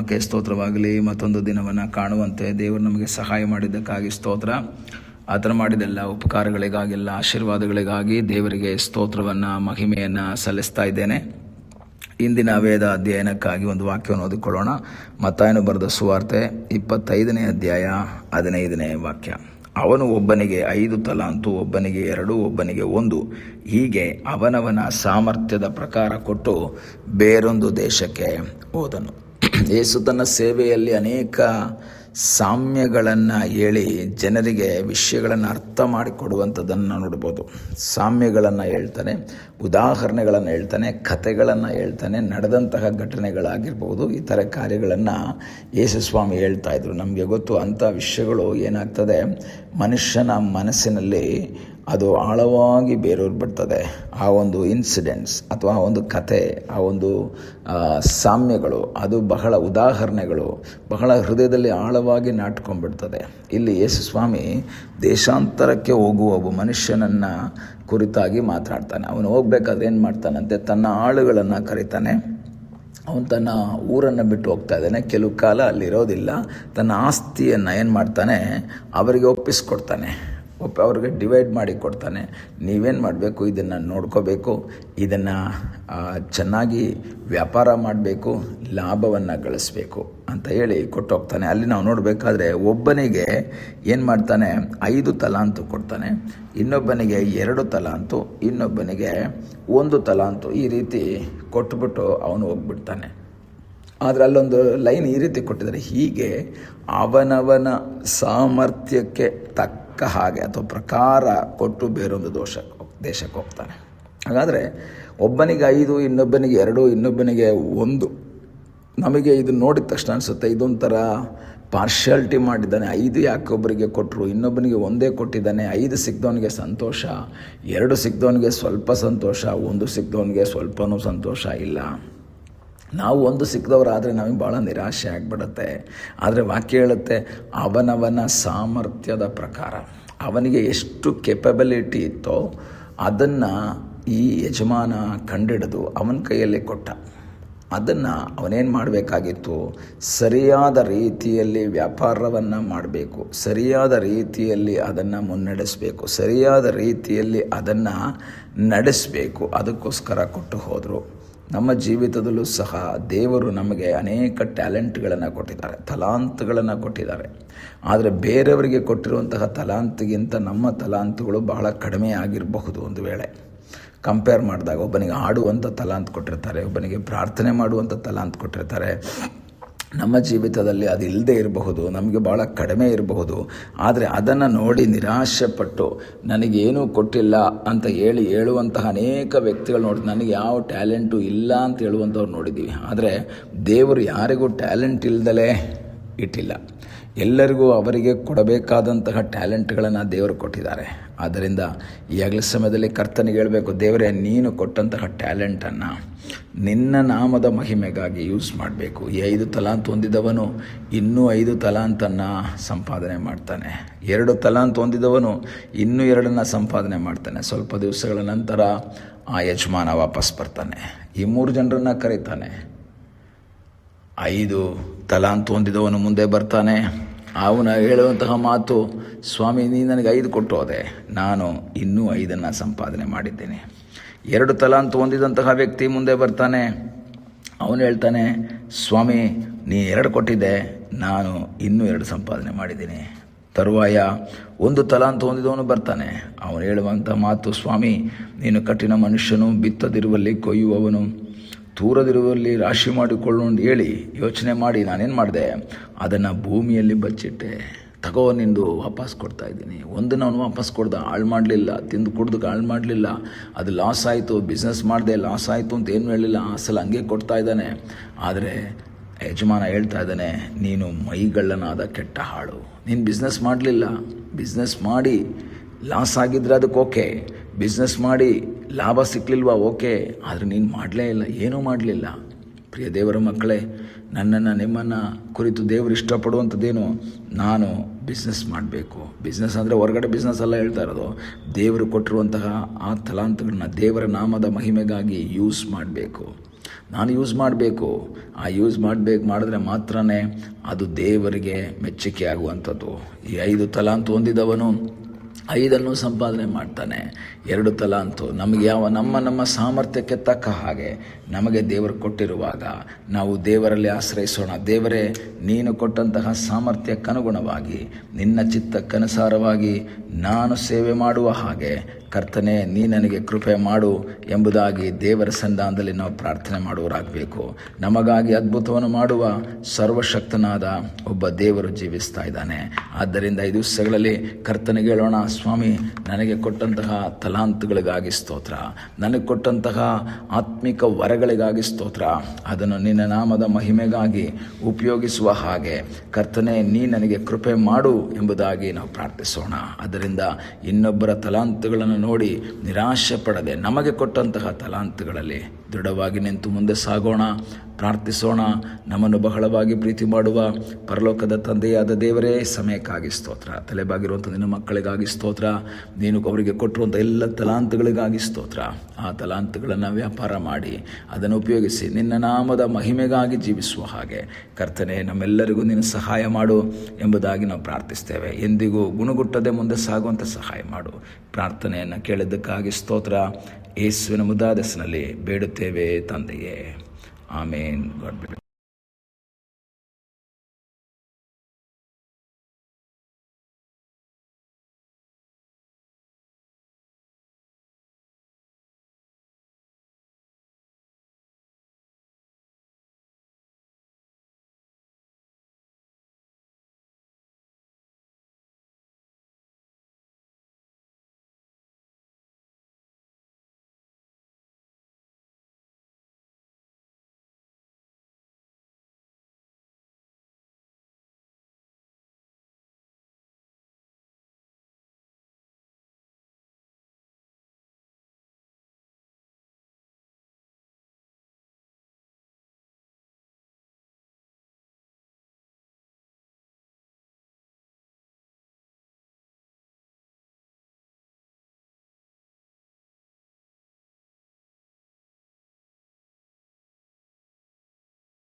ನಾಮಕ್ಕೆ ಸ್ತೋತ್ರವಾಗಲಿ. ಮತ್ತೊಂದು ದಿನವನ್ನು ಕಾಣುವಂತೆ ದೇವರು ನಮಗೆ ಸಹಾಯ ಮಾಡಿದ್ದಕ್ಕಾಗಿ ಸ್ತೋತ್ರ. ಆತನ ಮಾಡಿದೆಲ್ಲ ಉಪಕಾರಗಳಿಗಾಗೆಲ್ಲ ಆಶೀರ್ವಾದಗಳಿಗಾಗಿ ದೇವರಿಗೆ ಸ್ತೋತ್ರವನ್ನು ಮಹಿಮೆಯನ್ನು ಸಲ್ಲಿಸ್ತಾ ಇದ್ದೇನೆ. ಇಂದಿನ ವೇದ ಅಧ್ಯಯನಕ್ಕಾಗಿ ಒಂದು ವಾಕ್ಯವನ್ನು ಓದಿಕೊಳ್ಳೋಣ. ಮತ್ತಾಯನು ಬರೆದ ಸುವಾರ್ತೆ 25ನೇ ಅಧ್ಯಾಯ 15ನೇ ವಾಕ್ಯ. ಅವನು ಒಬ್ಬನಿಗೆ 5 ತಲಾಂತು, ಒಬ್ಬನಿಗೆ 2, ಒಬ್ಬನಿಗೆ 1, ಹೀಗೆ ಅವನವನ ಸಾಮರ್ಥ್ಯದ ಪ್ರಕಾರ ಕೊಟ್ಟು ಬೇರೊಂದು ದೇಶಕ್ಕೆ ಹೋದನು. ಯೇಸು ತನ್ನ ಸೇವೆಯಲ್ಲಿ ಅನೇಕ ಸಾಮ್ಯಗಳನ್ನು ಹೇಳಿ ಜನರಿಗೆ ವಿಷಯಗಳನ್ನು ಅರ್ಥ ಮಾಡಿಕೊಡುವಂಥದ್ದನ್ನು ನಾವು ನೋಡ್ಬೋದು. ಸಾಮ್ಯಗಳನ್ನು ಹೇಳ್ತಾನೆ, ಉದಾಹರಣೆಗಳನ್ನು ಹೇಳ್ತಾನೆ, ಕಥೆಗಳನ್ನು ಹೇಳ್ತಾನೆ, ನಡೆದಂತಹ ಘಟನೆಗಳಾಗಿರ್ಬೋದು, ಈ ಥರ ಕಾರ್ಯಗಳನ್ನು ಯೇಸು ಸ್ವಾಮಿ ಹೇಳ್ತಾ ಇದ್ರು. ನಮಗೆ ಗೊತ್ತು, ಅಂಥ ವಿಷಯಗಳು ಏನಾಗ್ತದೆ, ಮನುಷ್ಯನ ಮನಸ್ಸಿನಲ್ಲಿ ಅದು ಆಳವಾಗಿ ಬೇರೂರು ಬಿಡ್ತದೆ. ಆ ಒಂದು ಇನ್ಸಿಡೆಂಟ್ಸ್ ಅಥವಾ ಆ ಒಂದು ಕತೆ, ಆ ಒಂದು ಸಾಮ್ಯಗಳು, ಅದು ಬಹಳ ಉದಾಹರಣೆಗಳು ಬಹಳ ಹೃದಯದಲ್ಲಿ ಆಳವಾಗಿ ನಾಟ್ಕೊಂಡ್ಬಿಡ್ತದೆ. ಇಲ್ಲಿ ಯೇಸು ಸ್ವಾಮಿ ದೇಶಾಂತರಕ್ಕೆ ಹೋಗುವ ಒಬ್ಬ ಮನುಷ್ಯನನ್ನು ಕುರಿತಾಗಿ ಮಾತಾಡ್ತಾನೆ. ಅವನು ಹೋಗ್ಬೇಕಾದ್ರೆ ಏನು ಮಾಡ್ತಾನಂತೆ, ತನ್ನ ಆಳುಗಳನ್ನು ಕರೀತಾನೆ. ಅವನು ತನ್ನ ಊರನ್ನು ಬಿಟ್ಟು ಹೋಗ್ತಾ ಇದ್ದಾನೆ. ಕೆಲವು ಕಾಲ ಅಲ್ಲಿರೋದಿಲ್ಲ. ತನ್ನ ಆಸ್ತಿಯನ್ನು ಏನು ಮಾಡ್ತಾನೆ, ಅವರಿಗೆ ಒಪ್ಪಿಸ್ಕೊಡ್ತಾನೆ. ಅವ್ರಿಗೆ ಡಿವೈಡ್ ಮಾಡಿ ಕೊಡ್ತಾನೆ. ನೀವೇನು ಮಾಡಬೇಕು, ಇದನ್ನು ನೋಡ್ಕೋಬೇಕು, ಇದನ್ನು ಚೆನ್ನಾಗಿ ವ್ಯಾಪಾರ ಮಾಡಬೇಕು, ಲಾಭವನ್ನು ಗಳಿಸ್ಬೇಕು ಅಂತ ಹೇಳಿ ಕೊಟ್ಟೋಗ್ತಾನೆ. ಅಲ್ಲಿ ನಾವು ನೋಡಬೇಕಾದ್ರೆ ಒಬ್ಬನಿಗೆ ಏನು ಮಾಡ್ತಾನೆ, 5 ತಲಾಂತು ಕೊಡ್ತಾನೆ, ಇನ್ನೊಬ್ಬನಿಗೆ 2 ತಲಾಂತು, ಇನ್ನೊಬ್ಬನಿಗೆ 1 ತಲಾಂತು, ಈ ರೀತಿ ಕೊಟ್ಬಿಟ್ಟು ಅವನು ಹೋಗ್ಬಿಡ್ತಾನೆ. ಆದರೆ ಅಲ್ಲೊಂದು ಲೈನ್ ಈ ರೀತಿ ಕೊಟ್ಟಿದ್ದಾರೆ, ಹೀಗೆ ಅವನವನ ಸಾಮರ್ಥ್ಯಕ್ಕೆ ತಕ್ಕ ಹಾಗೆ ಅಥವಾ ಪ್ರಕಾರ ಕೊಟ್ಟು ಬೇರೊಂದು ದೇಶಕ್ಕೆ ಹೋಗ್ತಾನೆ. ಹಾಗಾದರೆ ಒಬ್ಬನಿಗೆ 5, ಇನ್ನೊಬ್ಬನಿಗೆ 2, ಇನ್ನೊಬ್ಬನಿಗೆ 1. ನಮಗೆ ಇದು ನೋಡಿದ ತಕ್ಷಣ ಅನಿಸುತ್ತೆ, ಇದೊಂಥರ ಪಾರ್ಶಾಲಿಟಿ ಮಾಡಿದ್ದಾನೆ. 5 ಯಾಕೆ ಒಬ್ಬರಿಗೆ ಕೊಟ್ಟರು, ಇನ್ನೊಬ್ಬನಿಗೆ 1 ಕೊಟ್ಟಿದ್ದಾನೆ. 5 ಸಿಕ್ಕಿದವನಿಗೆ ಸಂತೋಷ, 2 ಸಿಕ್ಕಿದವನಿಗೆ ಸ್ವಲ್ಪ ಸಂತೋಷ, 1 ಸಿಕ್ಕಿದವನಿಗೆ ಸ್ವಲ್ಪನೂ ಸಂತೋಷ ಇಲ್ಲ. ನಾವು 1 ಸಿಕ್ಕಿದವರಾದರೆ ನಮಗೆ ಭಾಳ ನಿರಾಶೆ ಆಗಿಬಿಡುತ್ತೆ. ಆದರೆ ವಾಕ್ಯ ಹೇಳುತ್ತೆ, ಅವನವನ ಸಾಮರ್ಥ್ಯದ ಪ್ರಕಾರ ಅವನಿಗೆ ಎಷ್ಟು ಕೆಪಬಿಲಿಟಿ ಇತ್ತೋ ಅದನ್ನು ಈ ಯಜಮಾನ ಕಂಡಿಡಿದು ಅವನ ಕೈಯಲ್ಲಿ ಕೊಟ್ಟ. ಅದನ್ನು ಅವನೇನು ಮಾಡಬೇಕಾಗಿತ್ತು, ಸರಿಯಾದ ರೀತಿಯಲ್ಲಿ ವ್ಯಾಪಾರವನ್ನು ಮಾಡಬೇಕು, ಸರಿಯಾದ ರೀತಿಯಲ್ಲಿ ಅದನ್ನು ಮುನ್ನಡೆಸಬೇಕು, ಸರಿಯಾದ ರೀತಿಯಲ್ಲಿ ಅದನ್ನು ನಡೆಸಬೇಕು. ಅದಕ್ಕೋಸ್ಕರ ಕೊಟ್ಟು ಹೋದರು. ನಮ್ಮ ಜೀವಿತದಲ್ಲೂ ಸಹ ದೇವರು ನಮಗೆ ಅನೇಕ ಟ್ಯಾಲೆಂಟ್ಗಳನ್ನು ಕೊಟ್ಟಿದ್ದಾರೆ, ತಲಾಂತುಗಳನ್ನು ಕೊಟ್ಟಿದ್ದಾರೆ. ಆದರೆ ಬೇರೆಯವರಿಗೆ ಕೊಟ್ಟಿರುವಂತಹ ತಲಾಂತಿಗಿಂತ ನಮ್ಮ ತಲಾಂತುಗಳು ಬಹಳ ಕಡಿಮೆ ಆಗಿರಬಹುದು. ಒಂದು ವೇಳೆ ಕಂಪೇರ್ ಮಾಡಿದಾಗ ಒಬ್ಬನಿಗೆ ಆಡುವಂಥ ತಲಾಂತ್ ಕೊಟ್ಟಿರ್ತಾರೆ, ಒಬ್ಬನಿಗೆ ಪ್ರಾರ್ಥನೆ ಮಾಡುವಂಥ ತಲಾಂತ್ ಕೊಟ್ಟಿರ್ತಾರೆ. ನಮ್ಮ ಜೀವಿತದಲ್ಲಿ ಅದು ಇಲ್ಲದೆ ಇರಬಹುದು, ನಮಗೆ ಭಾಳ ಕಡಿಮೆ ಇರಬಹುದು. ಆದರೆ ಅದನ್ನು ನೋಡಿ ನಿರಾಶೆಪಟ್ಟು ನನಗೇನೂ ಕೊಟ್ಟಿಲ್ಲ ಅಂತ ಹೇಳುವಂತಹ ಅನೇಕ ವ್ಯಕ್ತಿಗಳು ನೋಡಿ, ನನಗೆ ಯಾವ ಟ್ಯಾಲೆಂಟು ಇಲ್ಲ ಅಂತ ಹೇಳುವಂಥವ್ರು ನೋಡಿದ್ದೀವಿ. ಆದರೆ ದೇವರು ಯಾರಿಗೂ ಟ್ಯಾಲೆಂಟ್ ಇಲ್ದಲೇ ಇಟ್ಟಿಲ್ಲ. ಎಲ್ಲರಿಗೂ ಅವರಿಗೆ ಕೊಡಬೇಕಾದಂತಹ ಟ್ಯಾಲೆಂಟ್ಗಳನ್ನು ದೇವರು ಕೊಟ್ಟಿದ್ದಾರೆ. ಆದ್ದರಿಂದ ಈಗಲೇ ಸಮಯದಲ್ಲಿ ಕರ್ತನಿಗೆ ಹೇಳಬೇಕು, ದೇವರೇ, ನೀನು ಕೊಟ್ಟಂತಹ ಟ್ಯಾಲೆಂಟನ್ನು ನಿನ್ನ ನಾಮದ ಮಹಿಮೆಗಾಗಿ ಯೂಸ್ ಮಾಡಬೇಕು. ಈ 5 ತಲಾಂತು ಹೊಂದಿದವನು ಇನ್ನೂ 5 ತಲಾಂತನ್ನು ಸಂಪಾದನೆ ಮಾಡ್ತಾನೆ. 2 ತಲಾಂತು ಹೊಂದಿದವನು ಇನ್ನೂ 2 ಸಂಪಾದನೆ ಮಾಡ್ತಾನೆ. ಸ್ವಲ್ಪ ದಿವಸಗಳ ನಂತರ ಆ ಯಜಮಾನ ವಾಪಸ್ ಬರ್ತಾನೆ. ಈ 3 ಜನರನ್ನು ಕರೀತಾನೆ. 5 ತಲಾಂತು ಹೊಂದಿದವನು ಮುಂದೆ ಬರ್ತಾನೆ. ಅವನು ಹೇಳುವಂತಹ ಮಾತು, ಸ್ವಾಮಿ, ನೀನು ನನಗೆ 5 ಕೊಟ್ಟು ಹೋದೆ, ನಾನು ಇನ್ನೂ 5 ಸಂಪಾದನೆ ಮಾಡಿದ್ದೇನೆ. 2 ತಲಾಂತು ಹೊಂದಿದಂತಹ ವ್ಯಕ್ತಿ ಮುಂದೆ ಬರ್ತಾನೆ. ಅವನು ಹೇಳ್ತಾನೆ, ಸ್ವಾಮಿ, ನೀ 2 ಕೊಟ್ಟಿದ್ದೆ, ನಾನು ಇನ್ನೂ 2 ಸಂಪಾದನೆ ಮಾಡಿದ್ದೀನಿ. ತರುವಾಯ 1 ತಲಾಂತು ಹೊಂದಿದವನು ಬರ್ತಾನೆ. ಅವನು ಹೇಳುವಂಥ ಮಾತು, ಸ್ವಾಮಿ, ನೀನು ಕಠಿಣ ಮನುಷ್ಯನು, ಬಿತ್ತದಿರುವಲ್ಲಿ ಕೊಯ್ಯುವವನು, ತೂರದಿರುವಲ್ಲಿ ರಾಶಿ ಮಾಡಿಕೊಳ್ಳೋಣ ಹೇಳಿ ಯೋಚನೆ ಮಾಡಿ ನಾನೇನು ಮಾಡಿದೆ, ಅದನ್ನು ಭೂಮಿಯಲ್ಲಿ ಬಚ್ಚಿಟ್ಟೆ. ತಗೋ, ನಿಂದು ವಾಪಸ್ ಕೊಡ್ತಾ ಇದ್ದೀನಿ. 1 ಅವನು ವಾಪಸ್ ಕೊಡ್ದ, ಹಾಳು ಮಾಡಲಿಲ್ಲ, ತಿಂದು ಕುಡ್ದು ಹಾಳು ಮಾಡಲಿಲ್ಲ. ಅದು ಲಾಸ್ ಆಯಿತು, ಬಿಸ್ನೆಸ್ ಮಾಡಿದೆ, ಲಾಸ್ ಆಯಿತು ಅಂತ ಏನು ಹೇಳಲಿಲ್ಲ. ಆ ಸಲ ಹಂಗೆ ಕೊಡ್ತಾ ಇದ್ದಾನೆ. ಆದರೆ ಯಜಮಾನ ಹೇಳ್ತಾ ಇದ್ದಾನೆ, ನೀನು ಮೈಗಳ್ಳನಾದ ಕೆಟ್ಟ ಹಾಳು, ನೀನು ಬಿಸ್ನೆಸ್ ಮಾಡಲಿಲ್ಲ. ಬಿಸ್ನೆಸ್ ಮಾಡಿ ಲಾಸ್ ಆಗಿದ್ರೆ ಅದಕ್ಕೆ ಓಕೆ, ಬಿಸ್ನೆಸ್ ಮಾಡಿ ಲಾಭ ಸಿಕ್ಕಲಿಲ್ವಾ ಓಕೆ, ಆದರೆ ನೀನು ಮಾಡಲೇ ಇಲ್ಲ, ಏನೂ ಮಾಡಲಿಲ್ಲ. ಪ್ರಿಯ ದೇವರ ಮಕ್ಕಳೇ, ನನ್ನನ್ನು ನಿಮ್ಮನ್ನು ಕುರಿತು ದೇವರು ಇಷ್ಟಪಡುವಂಥದ್ದೇನು, ನಾನು ಬಿಸ್ನೆಸ್ ಮಾಡಬೇಕು. ಬಿಸ್ನೆಸ್ ಅಂದರೆ ಹೊರಗಡೆ ಬಿಸ್ನೆಸ್ ಎಲ್ಲ ಹೇಳ್ತಾ ಇರೋದು, ದೇವರು ಕೊಟ್ಟಿರುವಂತಹ ಆ ತಲಾಂತಗಳನ್ನ ದೇವರ ನಾಮದ ಮಹಿಮೆಗಾಗಿ ಯೂಸ್ ಮಾಡಬೇಕು. ನಾನು ಯೂಸ್ ಮಾಡಬೇಕು. ಆ ಯೂಸ್ ಮಾಡಿದ್ರೆ ಮಾತ್ರ ಅದು ದೇವರಿಗೆ ಮೆಚ್ಚುಗೆ ಆಗುವಂಥದ್ದು. ಈ 5 ತಲಾಂತು ಹೊಂದಿದವನು 5 ಸಂಪಾದನೆ ಮಾಡ್ತಾನೆ. 2 ತಲಾಂತು ನಮಗೆ ನಮ್ಮ ಸಾಮರ್ಥ್ಯಕ್ಕೆ ತಕ್ಕ ಹಾಗೆ ನಮಗೆ ದೇವರು ಕೊಟ್ಟಿರುವಾಗ ನಾವು ದೇವರಲ್ಲಿ ಆಶ್ರಯಿಸೋಣ. ದೇವರೇ, ನೀನು ಕೊಟ್ಟಂತಹ ಸಾಮರ್ಥ್ಯಕ್ಕನುಗುಣವಾಗಿ ನಿನ್ನ ಚಿತ್ತಕ್ಕನುಸಾರವಾಗಿ ನಾನು ಸೇವೆ ಮಾಡುವ ಹಾಗೆ ಕರ್ತನೇ ನೀ ನನಗೆ ಕೃಪೆ ಮಾಡು ಎಂಬುದಾಗಿ ದೇವರ ಸನ್ನಿಧಾನದಲ್ಲಿ ನಾವು ಪ್ರಾರ್ಥನೆ ಮಾಡುವರಾಗಬೇಕು. ನಮಗಾಗಿ ಅದ್ಭುತವನ್ನು ಮಾಡುವ ಸರ್ವಶಕ್ತನಾದ ಒಬ್ಬ ದೇವರು ಜೀವಿಸ್ತಾ ಇದ್ದಾನೆ. ಆದ್ದರಿಂದ ಈ ದಿವಸಗಳಲ್ಲಿ ಕರ್ತನಿಗೆ ಹೇಳೋಣ, ಸ್ವಾಮಿ, ನನಗೆ ಕೊಟ್ಟಂತಹ ತಲಾಂತುಗಳಿಗಾಗಿ ಸ್ತೋತ್ರ, ನನಗೆ ಕೊಟ್ಟಂತಹ ಆತ್ಮಿಕ ವರಗಳಿಗಾಗಿ ಸ್ತೋತ್ರ. ಅದನ್ನು ನಿನ್ನ ನಾಮದ ಮಹಿಮೆಗಾಗಿ ಉಪಯೋಗಿಸುವ ಹಾಗೆ ಕರ್ತನೇ ನೀ ನನಗೆ ಕೃಪೆ ಮಾಡು ಎಂಬುದಾಗಿ ನಾವು ಪ್ರಾರ್ಥಿಸೋಣ. ಅದರಿಂದ ಇನ್ನೊಬ್ಬರ ತಲಾಂತುಗಳನ್ನು ನೋಡಿ ನಿರಾಶೆ ಪಡದೆ ನಮಗೆ ಕೊಟ್ಟಂತಹ ತಲಾಂತುಗಳಲ್ಲಿ ದೃಢವಾಗಿ ನಿಂತು ಮುಂದೆ ಸಾಗೋಣ, ಪ್ರಾರ್ಥಿಸೋಣ. ನಮ್ಮನ್ನು ಬಹಳವಾಗಿ ಪ್ರೀತಿ ಮಾಡುವ ಪರಲೋಕದ ತಂದೆಯಾದ ದೇವರೇ, ಸಮಯಕ್ಕಾಗಿ ಸ್ತೋತ್ರ. ತಲೆಬಾಗಿರುವಂಥ ನಿನ್ನ ಮಕ್ಕಳಿಗಾಗಿ ಸ್ತೋತ್ರ. ನೀನು ಅವರಿಗೆ ಕೊಟ್ಟಿರುವಂಥ ಎಲ್ಲ ತಲಾಂತುಗಳಿಗಾಗಿ ಸ್ತೋತ್ರ. ಆ ತಲಾಂತುಗಳನ್ನು ವ್ಯಾಪಾರ ಮಾಡಿ ಅದನ್ನು ಉಪಯೋಗಿಸಿ ನಿನ್ನ ನಾಮದ ಮಹಿಮೆಗಾಗಿ ಜೀವಿಸುವ ಹಾಗೆ ಕರ್ತನೆ ನಮ್ಮೆಲ್ಲರಿಗೂ ನೀನು ಸಹಾಯ ಮಾಡು ಎಂಬುದಾಗಿ ನಾವು ಪ್ರಾರ್ಥಿಸ್ತೇವೆ. ಎಂದಿಗೂ ಗುಣಗುಟ್ಟದೆ ಮುಂದೆ ಸಾಗುವಂಥ ಸಹಾಯ ಮಾಡು. ಪ್ರಾರ್ಥನೆಯನ್ನು ಕೇಳಿದ್ದಕ್ಕಾಗಿ ಸ್ತೋತ್ರ. ಯೇಸುವಿನ ಮುದ್ದಾದ ಹೆಸರಿನಲ್ಲಿ ಬೇಡುತ್ತೇವೆ ತಂದೆಯೇ, ಆಮೇನ್. God bless.